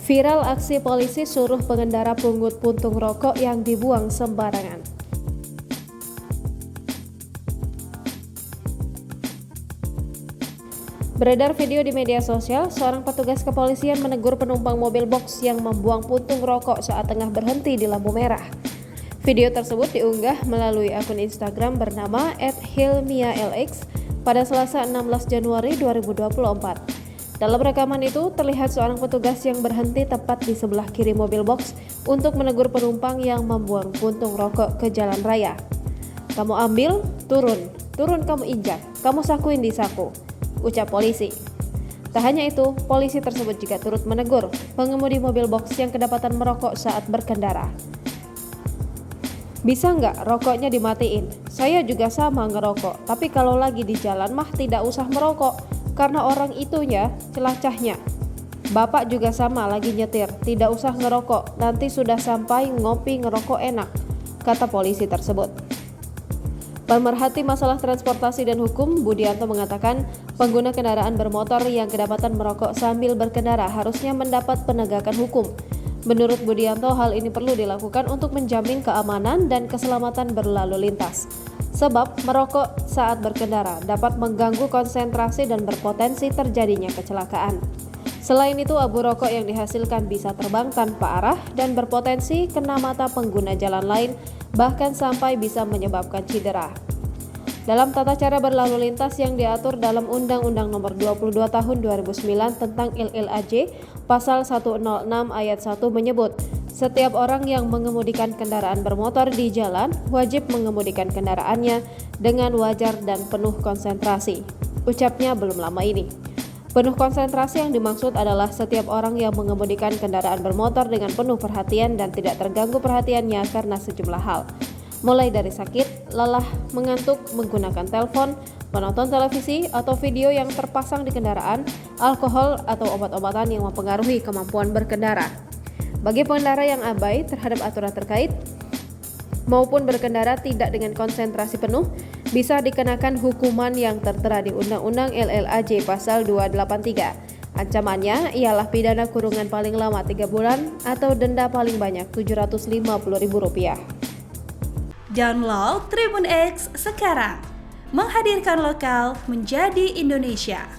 Viral aksi polisi suruh pengendara pungut puntung rokok yang dibuang sembarangan. Beredar video di media sosial, seorang petugas kepolisian menegur penumpang mobil box yang membuang puntung rokok saat tengah berhenti di lampu merah. Video tersebut diunggah melalui akun Instagram bernama @hilmialx pada Selasa 16 Januari 2024. Dalam rekaman itu, terlihat seorang petugas yang berhenti tepat di sebelah kiri mobil box untuk menegur penumpang yang membuang puntung rokok ke jalan raya. "Kamu ambil, turun kamu injak, kamu sakuin di saku," ucap polisi. Tak hanya itu, polisi tersebut juga turut menegur pengemudi mobil box yang kedapatan merokok saat berkendara. "Bisa nggak rokoknya dimatiin? Saya juga sama ngerokok, tapi kalau lagi di jalan mah tidak usah merokok, karena orang itunya celacahnya. Bapak juga sama lagi nyetir, tidak usah ngerokok, nanti sudah sampai ngopi ngerokok enak," kata polisi tersebut. Pemerhati masalah transportasi dan hukum, Budianto mengatakan pengguna kendaraan bermotor yang kedapatan merokok sambil berkendara harusnya mendapat penegakan hukum. Menurut Budianto, hal ini perlu dilakukan untuk menjamin keamanan dan keselamatan berlalu lintas. Sebab merokok saat berkendara dapat mengganggu konsentrasi dan berpotensi terjadinya kecelakaan. Selain itu, abu rokok yang dihasilkan bisa terbang tanpa arah dan berpotensi kena mata pengguna jalan lain, bahkan sampai bisa menyebabkan cedera. Dalam tata cara berlalu lintas yang diatur dalam Undang-Undang Nomor 22 Tahun 2009 tentang LLAJ, Pasal 106 Ayat 1 menyebut, setiap orang yang mengemudikan kendaraan bermotor di jalan wajib mengemudikan kendaraannya dengan wajar dan penuh konsentrasi. Ucapnya belum lama ini. Penuh konsentrasi yang dimaksud adalah setiap orang yang mengemudikan kendaraan bermotor dengan penuh perhatian dan tidak terganggu perhatiannya karena sejumlah hal. Mulai dari sakit, lelah, mengantuk, menggunakan telepon, menonton televisi atau video yang terpasang di kendaraan, alkohol atau obat-obatan yang mempengaruhi kemampuan berkendara. Bagi pengendara yang abai terhadap aturan terkait maupun berkendara tidak dengan konsentrasi penuh, bisa dikenakan hukuman yang tertera di Undang-Undang LLAJ Pasal 283. Ancamannya ialah pidana kurungan paling lama 3 bulan atau denda paling banyak Rp750.000. Download Tribun X sekarang, menghadirkan lokal menjadi Indonesia.